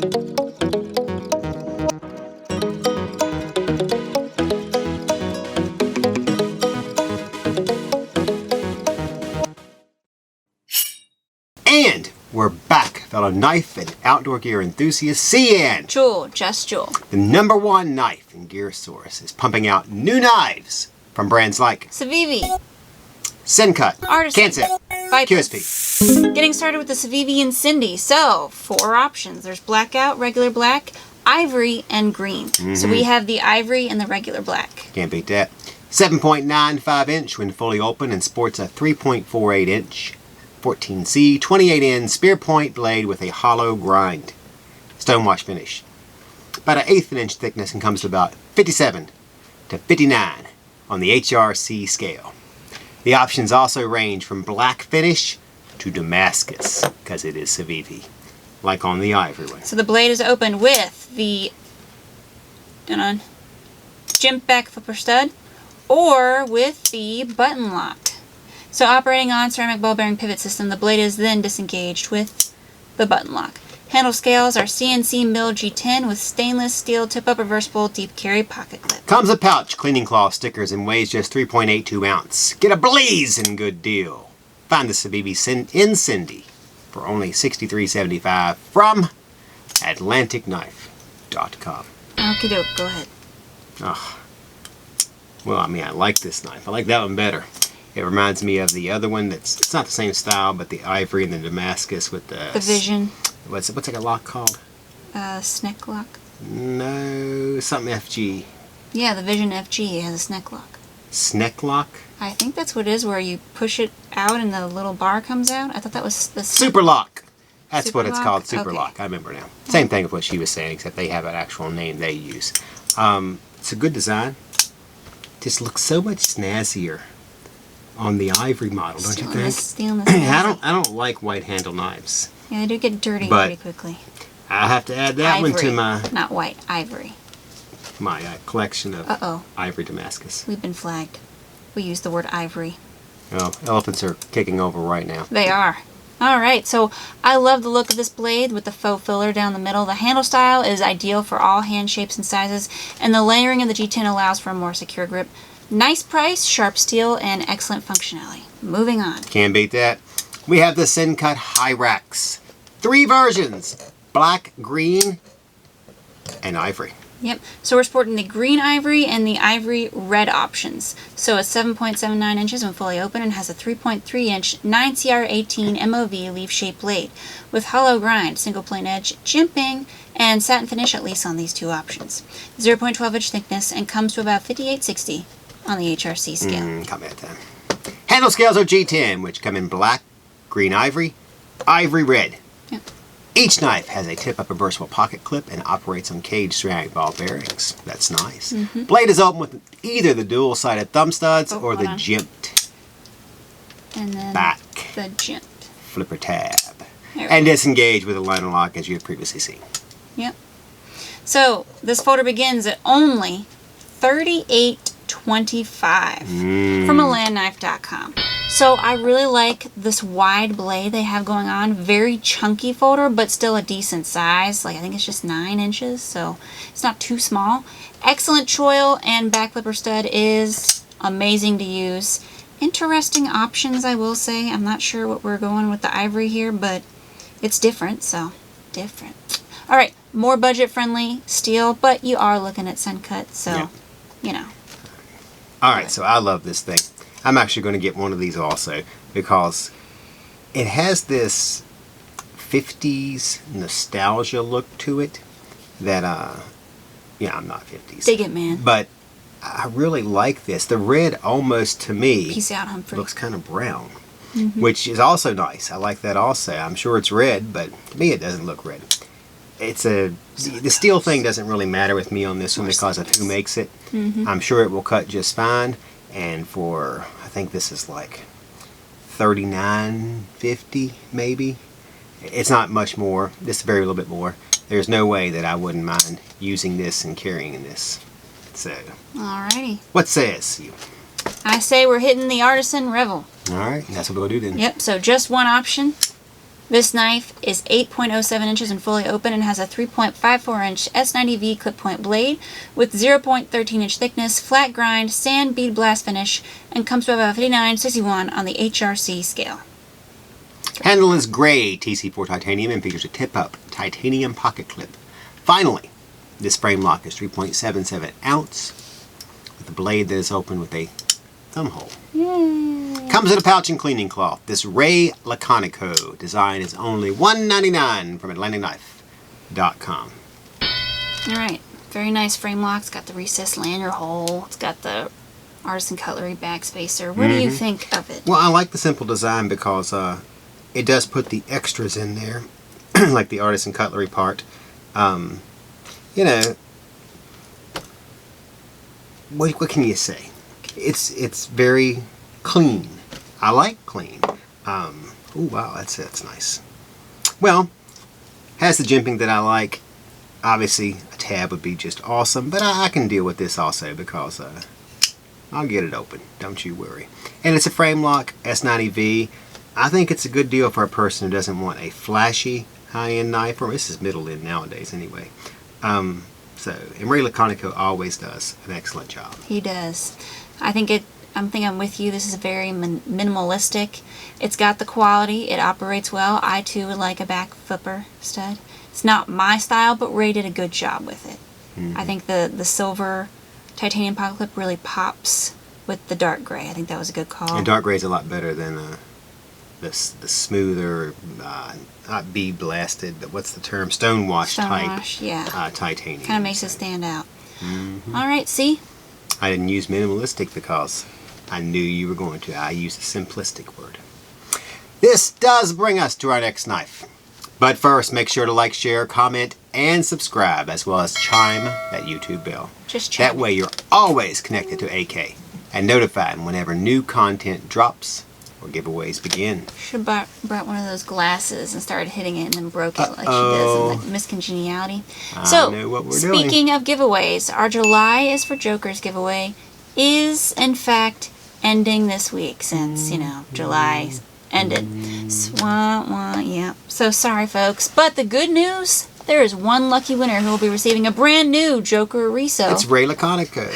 And we're back, fellow knife and outdoor gear enthusiasts. Cian! Jewel, just Jewel. The #1 knife and gear source is pumping out new knives from brands like Civivi, Sencut, Artisan, Kansept, Viper. QSP. Getting started with the Civivi Incindie. So, 4 options. There's blackout, regular black, ivory, and green. So we have the ivory and the regular black. Can't beat that. 7.95 inch when fully open and sports a 3.48 inch 14C 28N spear point blade with a hollow grind. Stonewash finish. About an 1/8 inch thickness and comes to about 57 to 59 on the HRC scale. The options also range from black finish to Damascus, because it is Civivi, like on the ivory one. So the blade is opened with the jimp back flipper stud or with the button lock. So operating on ceramic ball bearing pivot system, the blade is then disengaged with the button lock. Handle scales are CNC milled G10 with stainless steel tip-up reversible deep carry pocket clip. Comes a pouch, cleaning cloth stickers, and weighs just 3.82 ounce. Get a blazing good deal. Find the Civivi Incindie for only $63.75 from AtlanticKnife.com. Okie doke, go ahead. Oh. Well, I mean, I like this knife. I like that one better. It reminds me of the other one it's not the same style, but the ivory and the Damascus with the Vision. What's like a lock called? Sneck lock. No, something FG. Yeah, the Vision FG has a sneck lock. Sneck lock? I think that's what it is, where you push it out and the little bar comes out. I thought that was the Super lock. That's Super what it's lock? called, Super Okay. lock. I remember now. Same thing with what she was saying, except they have an actual name they use. It's a good design. Just looks so much snazzier on the ivory model, don't you think? I don't like white handle knives. Yeah, they do get dirty But pretty quickly. I have to add that Ivory, one to my not white, ivory. collection of Uh-oh. ivory Damascus. We've been flagged. We use the word ivory. Oh, elephants are kicking over right now. They are. Alright, so I love the look of this blade with the faux filler down the middle. The handle style is ideal for all hand shapes and sizes, and the layering of the G10 allows for a more secure grip. Nice price, sharp steel, and excellent functionality. Moving on. Can't beat that. We have the Sencut Hyrax. 3 versions. Black, green, and ivory. Yep, so we're sporting the green ivory and the ivory red options. So it's 7.79 inches when fully open and has a 3.3 inch 9CR18 MOV leaf-shaped blade with hollow grind, single plane edge, jimping, and satin finish at least on these 2 options. 0.12 inch thickness and comes to about 5860 on the HRC scale. Come at that. Handle scales are G10, which come in black, green ivory, ivory red. Yep. Each knife has a tip-up reversible pocket clip and operates on caged ceramic ball bearings. That's nice. Blade is open with either the dual-sided thumb studs or the jimped And then back the jimped flipper tab. There we And go. disengage with a liner lock as you have previously seen. Yep. So this folder begins at only $38.25 from AlandKnife.com. So I really like this wide blade they have going on. Very chunky folder, but still a decent size. Like I think it's just 9 inches, so it's not too small. Excellent choil, and back flipper stud is amazing to use. Interesting options, I will say. I'm not sure what we're going with the ivory here, but it's different, so different. All right, more budget-friendly steel, but you are looking at Sencut, so, Yeah. you know. All right, so I love this thing. I'm actually going to get one of these also because it has this 50s nostalgia look to it that, yeah, I'm not 50s. Dig it, man. But I really like this. The red almost, to me, Peace out, Humphrey. looks kind of brown, which is also nice. I like that also. I'm sure it's red, but to me it doesn't look red. The steel thing doesn't really matter with me on this one because of who makes it. I'm sure it will cut just fine. And for, I think this is like $39.50 maybe. It's not much more. This is very little bit more. There's no way that I wouldn't mind using this and carrying this. So, Alrighty. what says you? I say we're hitting the Artisan Revel. All right, that's what we'll do then. Yep, so just one option. This knife is 8.07 inches and fully open and has a 3.54 inch S90V clip point blade with 0.13 inch thickness, flat grind, sand bead blast finish, and comes with a 5961 on the HRC scale. Handle is gray TC4 titanium and features a tip-up titanium pocket clip. Finally, this frame lock is 3.77 ounce with a blade that is open with a thumb hole. Yay. Comes in a pouch and cleaning cloth. This Ray Laconico design is only $1.99 from AtlanticKnife.com. Alright, very nice frame lock. It's got the recessed lanyard hole. It's got the Artisan Cutlery backspacer. What do you think of it? Well, I like the simple design because it does put the extras in there, like the Artisan Cutlery part. You know, what can you say? It's very clean. I like clean. Oh wow, that's nice. Well, has the jimping that I like. Obviously, a tab would be just awesome, but I can deal with this also because I'll get it open. Don't you worry. And it's a frame lock S90V. I think it's a good deal for a person who doesn't want a flashy high-end knife, or this is middle-end nowadays anyway. And Ray Laconico always does an excellent job. He does. I think I'm with you. This is very minimalistic. It's got the quality. It operates well. I too would like a back flipper stud. It's not my style, but Ray did a good job with it. I think the silver titanium pocket clip really pops with the dark gray. I think that was a good call. And dark gray is a lot better than the smoother, not bead blasted, but what's the term? Stonewash type. Yeah. Titanium. Kind of makes it stand out. All right, see? I didn't use minimalistic because I knew you were going to. I used a simplistic word. This does bring us to our next knife. But first, make sure to like, share, comment, and subscribe, as well as chime that YouTube bell. Just chime. That way you're always connected to AK and notified whenever new content drops or giveaways begin. Should have brought one of those glasses and started hitting it and then broke it like she does in like Miss Congeniality. I know what we're doing. Speaking of giveaways, our July is for Jokers giveaway is in fact ending this week since, you know, July ended. Yeah. So sorry folks, but the good news, there is one lucky winner who will be receiving a brand new Joker Riso. It's Ray Laconico.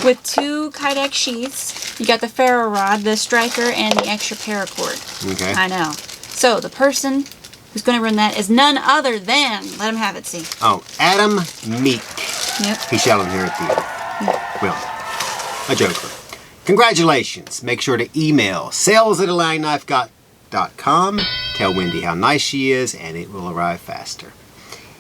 With 2 Kydex sheaths. You got the ferro rod, the striker, and the extra paracord. Okay. I know. So the person who's going to run that is none other than, let him have it, see. Oh, Adam Meek. Yep. He shall inherit the earth. Well, a Joker. Congratulations. Make sure to email sales@AtlanticKnife.com. Tell Wendy how nice she is, and it will arrive faster.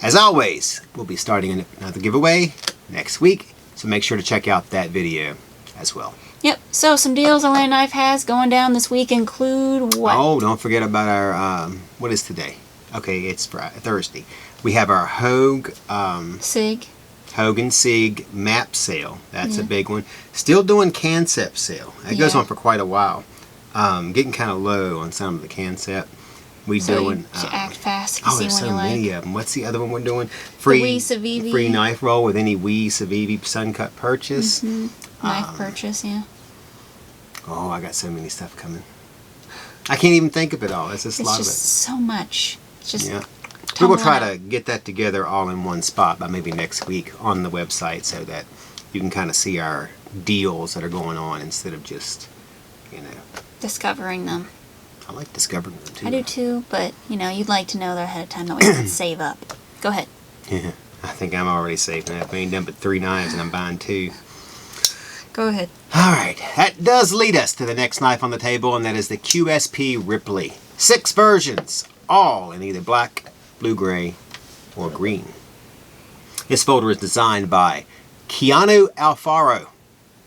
As always, we'll be starting another giveaway next week. So make sure to check out that video as well. Yep. So some deals Atlantic Knife has going down this week include what? Oh, don't forget about our, what is today? Okay, it's Thursday. We have our Hogue and Sig map sale. That's a big one. Still doing Kansept sale. It goes on for quite a while. Getting kind of low on some of the Kansept. We doing. You act fast. Oh, there's so many of them. What's the other one we're doing? Free Civivi. Free knife roll with any Wii Civivi Sencut purchase. Knife purchase, yeah. Oh, I got so many stuff coming. I can't even think of it all. It's just a lot of it. It's just so much. It's just. Yeah. We will try to get that together all in one spot by maybe next week on the website so that you can kind of see our deals that are going on instead of just, you know, discovering them. I like discovering them too. I do too, but you know, you'd like to know that ahead of time that we can save up. Go ahead. Yeah, I think I'm already saving up. I ain't done but 3 knives and I'm buying 2. Go ahead. Alright, that does lead us to the next knife on the table, and that is the QSP Ripley. 6 versions, all in either black, blue-gray, or green. This folder is designed by Keanu Alfaro.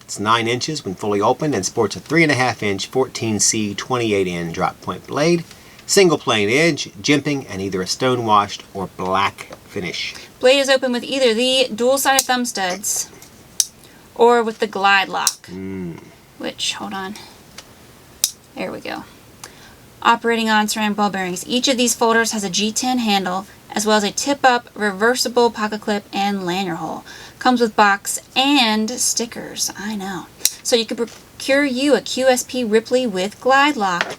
It's 9 inches when fully opened and sports a 3.5 inch 14C 28N drop point blade, single plane edge, jimping, and either a stone washed or black finish. Blade is open with either the dual-sided thumb studs or with the glide lock. Which, hold on. There we go. Operating on ceramic ball bearings. Each of these folders has a G10 handle as well as a tip-up reversible pocket clip and lanyard hole. Comes with box and stickers. I know. So you can procure you a QSP Ripley with glide lock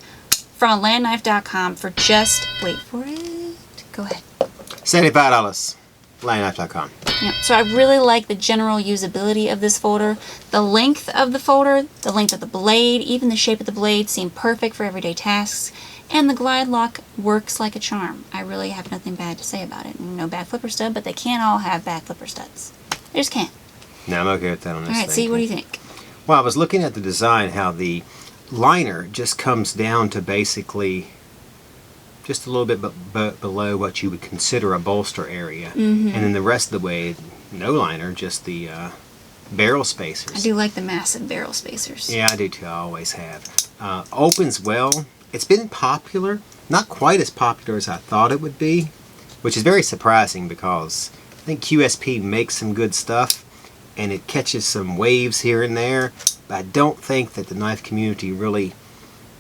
from landknife.com for just, wait for it, go ahead. $75. Landknife.com. Yeah, so I really like the general usability of this folder. The length of the folder, the length of the blade, even the shape of the blade seem perfect for everyday tasks. And the glide lock works like a charm. I really have nothing bad to say about it. No bad flipper stud, but they can't all have bad flipper studs. They just can't. No, I'm okay with that on this thing. Alright, see, what do you think? Well, I was looking at the design, how the liner just comes down to basically just a little bit below what you would consider a bolster area. And then the rest of the way, no liner, just the barrel spacers. I do like the massive barrel spacers. Yeah, I do too. I always have. Opens well. It's been popular. Not quite as popular as I thought it would be, which is very surprising because I think QSP makes some good stuff and it catches some waves here and there, but I don't think that the knife community really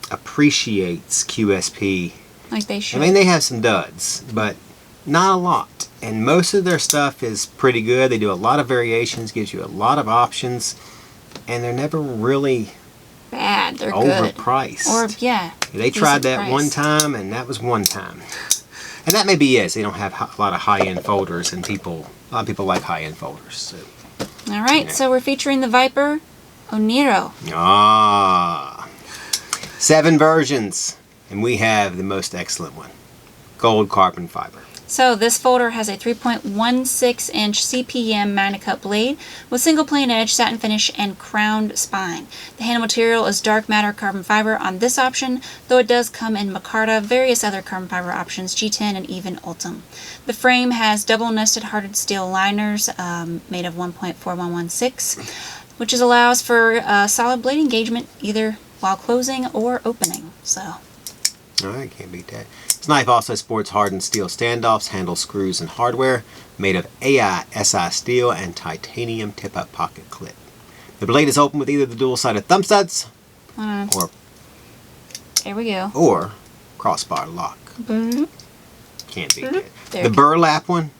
appreciates QSP. Like they should. I mean, they have some duds, but not a lot. And most of their stuff is pretty good. They do a lot of variations, gives you a lot of options, and they're never really bad. They're good. Overpriced. Or, yeah. They tried that price. one time, and that was one time. And that may be it. They don't have a lot of high-end folders, and a lot of people like high-end folders. So. All right, Yeah. so we're featuring the Viper Oniro. 7 versions, and we have the most excellent one, gold carbon fiber. So this folder has a 3.16 inch CPM MagnaCut blade with single plane edge, satin finish, and crowned spine. The handle material is dark matter carbon fiber on this option, though it does come in micarta, various other carbon fiber options, G10, and even Ultem. The frame has double nested hearted steel liners made of 1.4116, which allows for solid blade engagement either while closing or opening. So. Alright, can't beat that. This knife also sports hardened steel standoffs, handle screws, and hardware made of AI SI steel and titanium tip-up pocket clip. The blade is open with either the dual-sided thumb studs or There we go. or crossbar lock. Mm-hmm. Can't beat that. There The we go. burlap one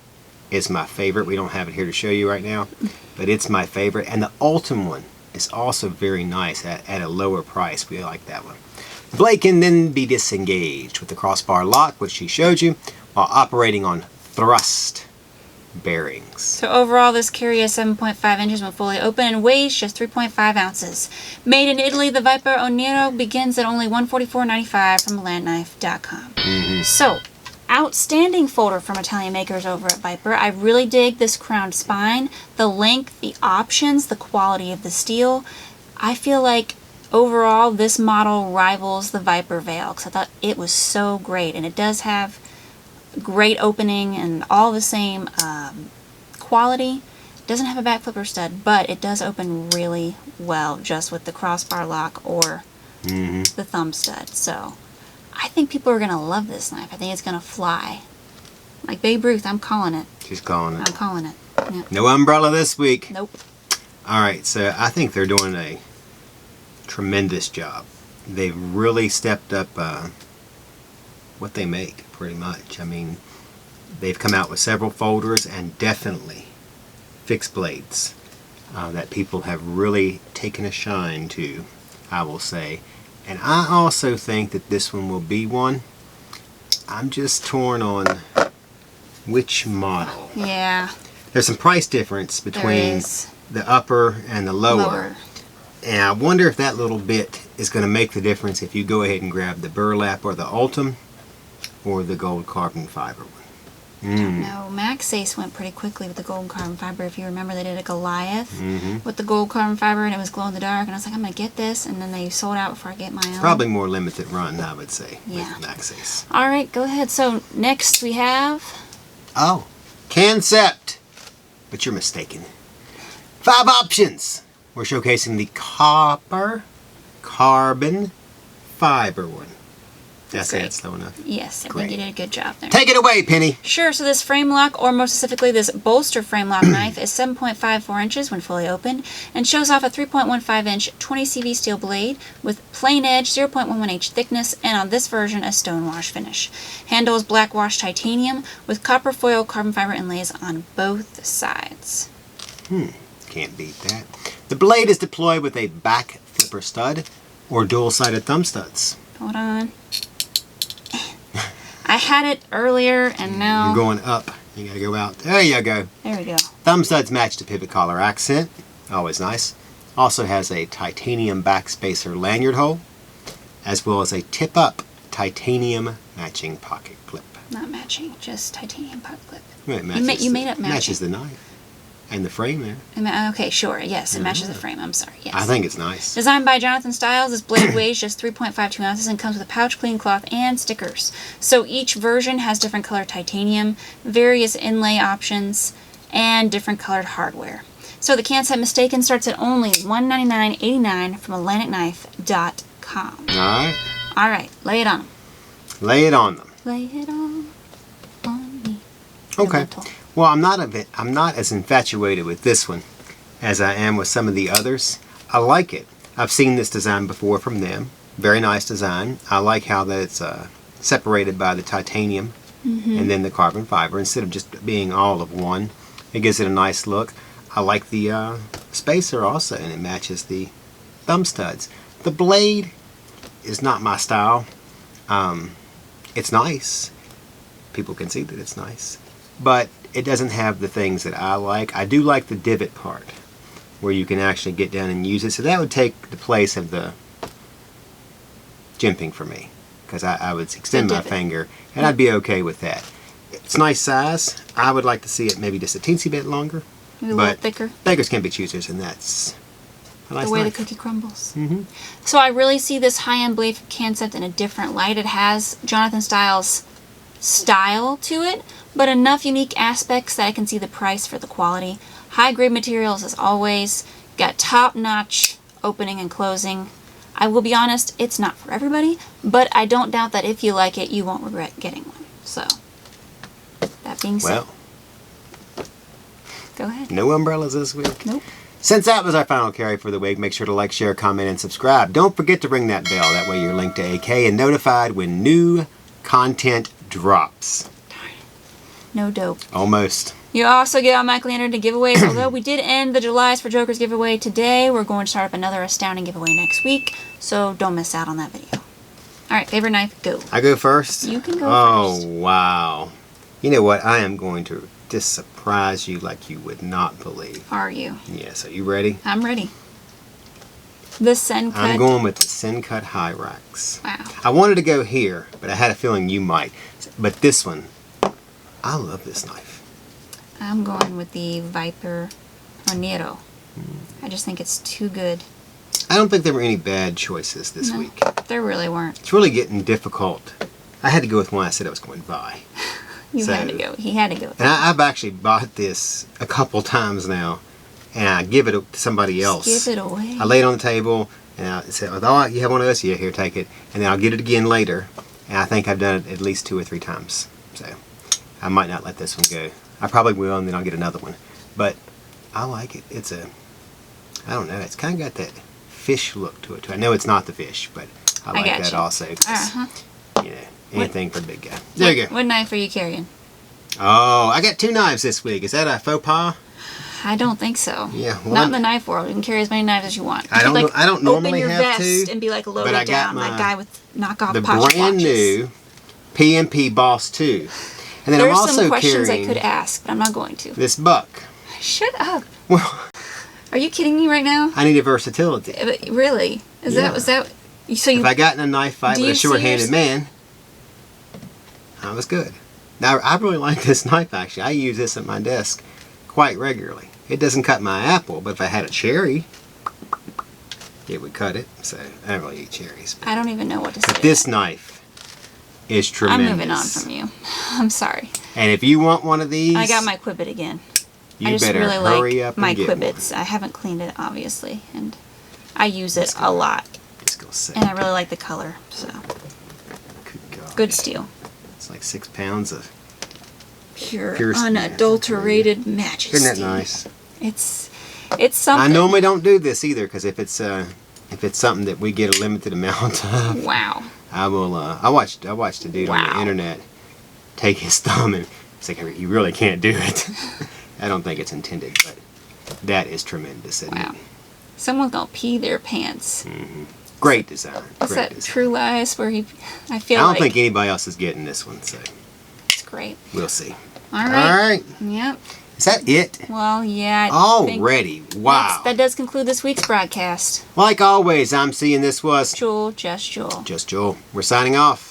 is my favorite. We don't have it here to show you right now, but it's my favorite. And the Ultim one is also very nice at a lower price. We like that one. The blade can then be disengaged with the crossbar lock, which she showed you, while operating on thrust bearings. So overall, this carry is 7.5 inches when fully open and weighs just 3.5 ounces. Made in Italy, the Viper Oniro begins at only $144.95 from landknife.com. So, outstanding folder from Italian makers over at Viper. I really dig this crowned spine, the length, the options, the quality of the steel. I feel like overall, this model rivals the Viper Veil because I thought it was so great, and it does have great opening and all the same quality. It doesn't have a back flipper stud, but it does open really well just with the crossbar lock or the thumb stud. So I think people are going to love this knife. I think it's going to fly. Like Babe Ruth, I'm calling it. She's calling it. I'm calling it. Yeah. No umbrella this week. Nope. Alright, so I think they're doing a tremendous job. They've really stepped up what they make, pretty much. I mean, they've come out with several folders and definitely fixed blades that people have really taken a shine to, I will say. And I also think that this one will be one. I'm just torn on which model. Yeah. There's some price difference There between is. the upper and the lower. And I wonder if that little bit is going to make the difference if you go ahead and grab the burlap or the Ultim or the gold carbon fiber one. No, Maxace went pretty quickly with the gold carbon fiber. If you remember, they did a Goliath with the gold carbon fiber, and it was glow in the dark. And I was like, I'm going to get this. And then they sold out before I get my own. Probably more limited run, I would say, Yeah. with Maxace. All right, go ahead. So next we have... Oh, Kansept. But you're mistaken. 5 options. We're showcasing the carbon fiber one. Did I say Great. it slow enough? Yes, I Great. think you did a good job there. Take it away, Penny. Sure, so this frame lock, or more specifically this bolster frame lock knife, is 7.54 inches when fully open and shows off a 3.15 inch 20 CV steel blade with plain edge, 0.11 inch thickness, and on this version a stonewash finish. Handle is black wash titanium with copper foil carbon fiber inlays on both sides. Can't beat that. The blade is deployed with a back flipper stud or dual-sided thumb studs. Hold on. I had it earlier and now... You're going up. You gotta go out. There you go. There we go. Thumb studs match the pivot collar accent. Always nice. Also has a titanium backspacer lanyard hole, as well as a tip-up titanium matching pocket clip. Not matching, just titanium pocket clip. Well, it matches you made up matching. Matches the knife. And the frame there. Okay, sure. Yes, it matches the frame. I'm sorry. Yes. I think it's nice. Designed by Jonathan Stiles, this blade weighs just 3.52 ounces and comes with a pouch, clean cloth, and stickers. So each version has different colored titanium, various inlay options, and different colored hardware. So the Kansept Mistaken starts at only $199.89 from AtlanticKnife.com. Alright. Alright, lay it on them. Lay it on them. Lay it on me. Okay. Mental. Well, I'm not as infatuated with this one as I am with some of the others. I like it. I've seen this design before from them. Very nice design. I like how that it's separated by the titanium and then the carbon fiber instead of just being all of one. It gives it a nice look. I like the spacer also, and it matches the thumb studs. The blade is not my style. It's nice. People can see that it's nice. But it doesn't have the things that I like. I do like the divot part, where you can actually get down and use it. So that would take the place of the jimping for me, because I would extend my finger, and I'd be okay with that. It's nice size. I would like to see it maybe just a teensy bit longer. Maybe a little thicker. Beggars can be choosers, and that's a nice the way knife. the cookie crumbles. So I really see this high-end blade from Kansept in a different light. It has Jonathan Stiles' style to it, but enough unique aspects that I can see the price for the quality. High-grade materials as always. Got top-notch opening and closing. I will be honest, it's not for everybody, but I don't doubt that if you like it, you won't regret getting one. So, that being said, go ahead. No umbrellas this week. Nope. Since that was our final carry for the week, make sure to like, share, comment, and subscribe. Don't forget to ring that bell. That way you're linked to AK and notified when new content drops. No dope. Almost. You also get automatically entered into giveaways. Although we did end the July's for Jokers giveaway today, we're going to start up another astounding giveaway next week, so don't miss out on that video. Alright, favorite knife, go. I go first? You can go first. Oh, wow. You know what? I am going to just surprise you like you would not believe. Are you? Yes. Are you ready? I'm ready. The Sencut. I'm going with the Sencut Hyrax. Wow. I wanted to go here, but I had a feeling you might. But this one, I love this knife. I'm going with the Viper Oniro. I just think it's too good. I don't think there were any bad choices this week. There really weren't. It's really getting difficult. I had to go with one I said I was going to buy. You had to go. He had to go. And I've actually bought this a couple times now, and I give it to somebody else. Give it away. I lay it on the table, and I said, "Oh, you have one of those? Yeah, here, take it." And then I'll get it again later, and I think I've done it at least 2 or 3 times. So I might not let this one go. I probably will, and then I'll get another one. But I like it. It's I don't know, it's kind of got that fish look to it too. I know it's not the fish, but I like that also. You know, anything for the big guy. There you go. What knife are you carrying? Oh, I got 2 knives this week. Is that a faux pas? I don't think so. Yeah, well, not in the knife world. You can carry as many knives as you want. I don't normally open your have vest to, and be like loaded but I got down, like guy with knockoff the Posh brand watches. new P&P Boss 2. And then There's I'm also some questions I carrying could ask, but I'm not going to. this buck. Shut up. Well, Are you kidding me right now? I need a versatility. Really? Was that? So you? If I got in a knife fight with a short-handed yours? man, I was good. Now, I really like this knife, actually. I use this at my desk quite regularly. It doesn't cut my apple, but if I had a cherry, it would cut it. So, I don't really eat cherries. I don't even know what to say. But this knife is tremendous. I'm moving on from you. I'm sorry. And if you want one of these, I got my Quibbit again. you I just better really hurry like up my and get Quibbits. I haven't cleaned it, obviously, and I use it a lot. Let's go set. And I really like the color, so. Good God. Good steel. It's like 6 pounds of Pure unadulterated magic Isn't that steel. nice? It's something. I normally don't do this either, because if it's something that we get a limited amount of, Wow. I will. I watched a dude on the internet take his thumb and it's like, you really can't do it. I don't think it's intended, but that is tremendous. Isn't Wow. it? Someone's gonna pee their pants. Great design. It's Great that design. True Lies where I feel I don't like think anybody else is getting this one, so it's great. we'll see. All right. All right. Yep. Is that it? Well, yeah. I think Already. Wow. that does conclude this week's broadcast. Like always, I'm seeing this was Jewel, just Jewel. Just Joel. We're signing off.